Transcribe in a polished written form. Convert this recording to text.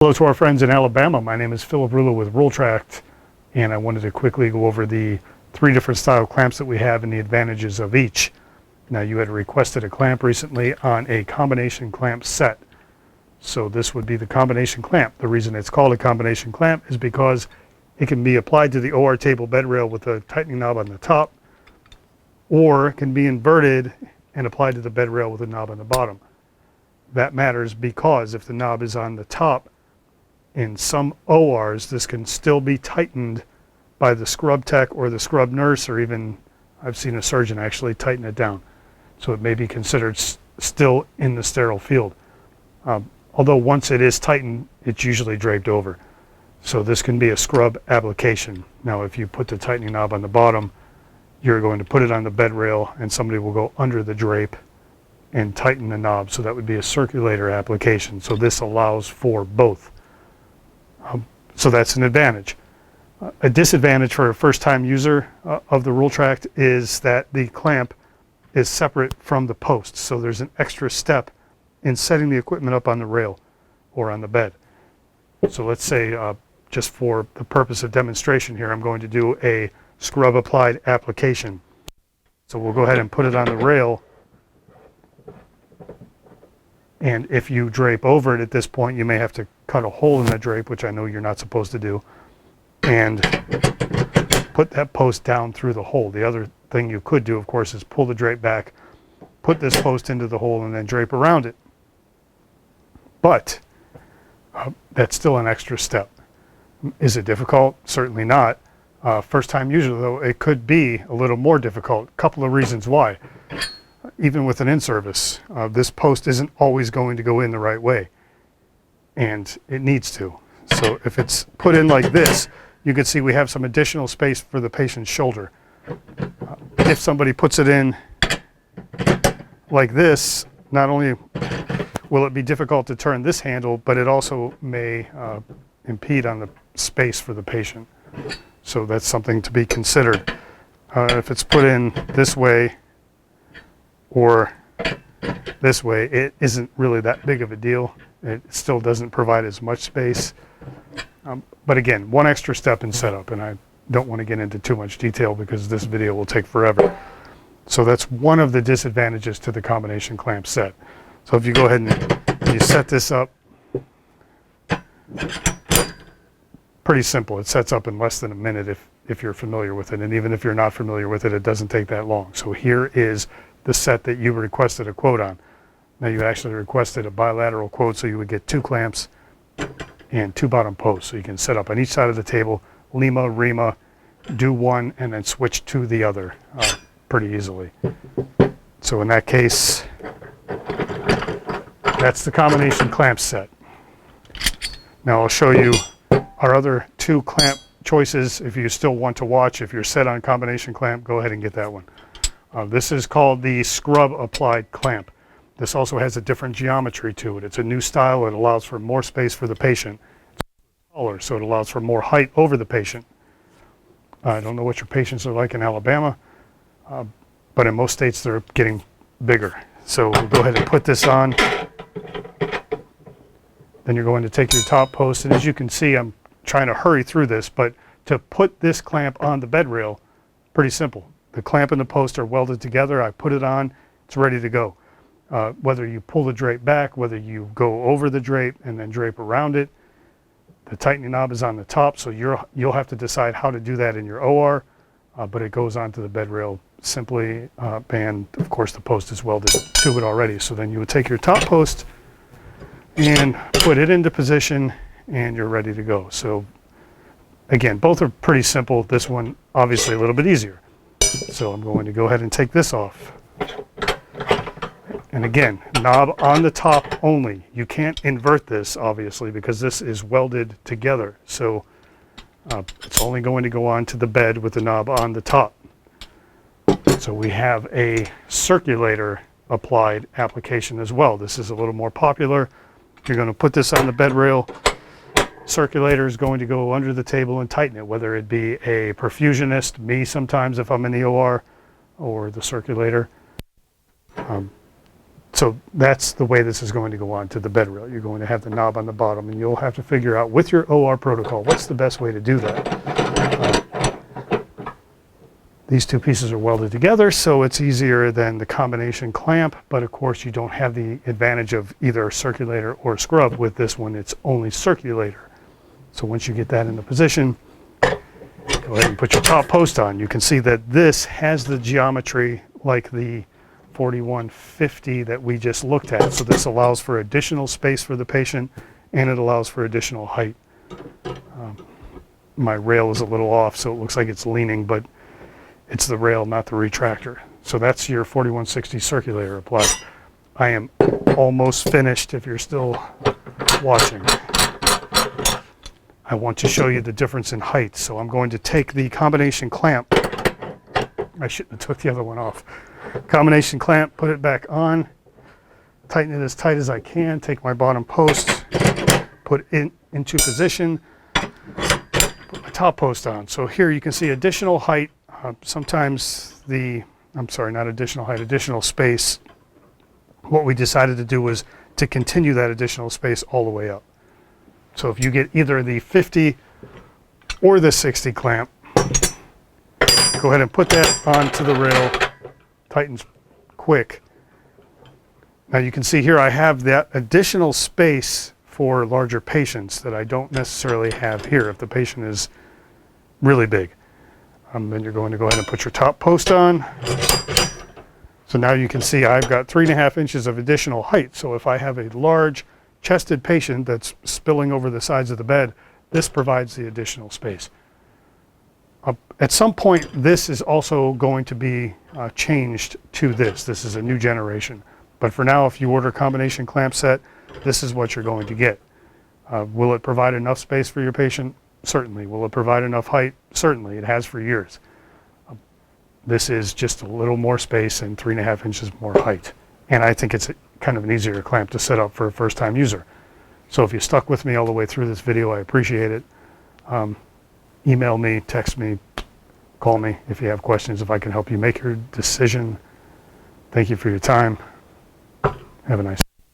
Hello to our friends in Alabama. My name is Philip Rulo with Rultract, and I wanted to quickly go over the 3 different style clamps that we have and the advantages of each. Now, you had requested a clamp recently on a combination clamp set. So this would be the combination clamp. The reason it's called a combination clamp is because it can be applied to the OR table bed rail with a tightening knob on the top, or it can be inverted and applied to the bed rail with a knob on the bottom. That matters because if the knob is on the top, in some ORs, this can still be tightened by the scrub tech or the scrub nurse, or even I've seen a surgeon actually tighten it down. So it may be considered still in the sterile field. Although once it is tightened, it's usually draped over. So this can be a scrub application. Now, if you put the tightening knob on the bottom, you're going to put it on the bed rail and somebody will go under the drape and tighten the knob. So that would be a circulator application. So this allows for both. So that's an advantage. A disadvantage for a first-time user of the Rultract is that the clamp is separate from the post. So there's an extra step in setting the equipment up on the rail or on the bed. So let's say, just for the purpose of demonstration here, I'm going to do a scrub applied application. So we'll go ahead and put it on the rail. And if you drape over it at this point, you may have to cut a hole in the drape, which I know you're not supposed to do, and put that post down through the hole. The other thing you could do, of course, is pull the drape back, put this post into the hole, and then drape around it. But that's still an extra step. Is it difficult? Certainly not. First time user, though, it could be a little more difficult. A couple of reasons why. Even with an in-service, this post isn't always going to go in the right way, and it needs to. So if it's put in like this, you can see we have some additional space for the patient's shoulder. If somebody puts it in like this, not only will it be difficult to turn this handle, but it also may impede on the space for the patient. So that's something to be considered. If it's put in this way or this way, it isn't really that big of a deal. It still doesn't provide as much space. But again, one extra step in setup, and I don't want to get into too much detail because this video will take forever. So that's one of the disadvantages to the combination clamp set. So if you go ahead and you set this up, pretty simple. It sets up in less than a minute if you're familiar with it. And even if you're not familiar with it, it doesn't take that long. So here is the set that you requested a quote on. Now, you actually requested a bilateral quote, so you would get 2 clamps and 2 bottom posts. So you can set up on each side of the table, Lima, Rima, do one, and then switch to the other pretty easily. So in that case, that's the combination clamp set. Now I'll show you our other 2 clamp choices. If you still want to watch, if you're set on combination clamp, go ahead and get that one. This is called the scrub applied clamp. This also has a different geometry to it. It's a new style. It allows for more space for the patient. It's taller, so it allows for more height over the patient. I don't know what your patients are like in Alabama, but in most states they're getting bigger. So we'll go ahead and put this on. Then you're going to take your top post, and as you can see, I'm trying to hurry through this, but to put this clamp on the bed rail, pretty simple. The clamp and the post are welded together. I put it on, it's ready to go. Whether you pull the drape back, whether you go over the drape and then drape around it, the tightening knob is on the top, so you'll have to decide how to do that in your OR, but it goes onto the bed rail simply, and of course the post is welded to it already. So then you would take your top post and put it into position, and you're ready to go. So again, both are pretty simple. This one obviously a little bit easier. So I'm going to go ahead and take this off. And again, knob on the top only. You can't invert this, obviously, because this is welded together. So it's only going to go on to the bed with the knob on the top. So we have a circulator applied application as well. This is a little more popular. You're going to put this on the bed rail. Circulator is going to go under the table and tighten it, whether it be a perfusionist, me sometimes if I'm in the OR, or the circulator. So that's the way this is going to go on to the bed rail. You're going to have the knob on the bottom, and you'll have to figure out with your OR protocol what's the best way to do that. These two pieces are welded together, so it's easier than the combination clamp, but of course you don't have the advantage of either circulator or scrub. With this one, it's only circulator. So once you get that into position, go ahead and put your top post on. You can see that this has the geometry like the 4150 that we just looked at. So this allows for additional space for the patient, and it allows for additional height. My rail is a little off, so it looks like it's leaning, but it's the rail, not the retractor. So that's your 4160 circulator applied. I am almost finished if you're still watching. I want to show you the difference in height. So I'm going to take the combination clamp. I shouldn't have took the other one off. Combination clamp, put it back on, tighten it as tight as I can, take my bottom post, put it into position, put my top post on. So here you can see additional height. Sometimes not additional height, additional space. What we decided to do was to continue that additional space all the way up. So if you get either the 50 or the 60 clamp, go ahead and put that onto the rail, tightens quick. Now you can see here I have that additional space for larger patients that I don't necessarily have here if the patient is really big. Then you're going to go ahead and put your top post on. So now you can see I've got 3.5 inches of additional height. So if I have a large chested patient that's spilling over the sides of the bed, this provides the additional space. At some point, this is also going to be changed to this. This is a new generation. But for now, if you order a combination clamp set, this is what you're going to get. Will it provide enough space for your patient? Certainly. Will it provide enough height? Certainly. It has for years. This is just a little more space and 3.5 inches more height. And I think it's kind of an easier clamp to set up for a first-time user. So if you stuck with me all the way through this video, I appreciate it. Email me, text me, call me if you have questions, if I can help you make your decision. Thank you for your time. Have a nice day.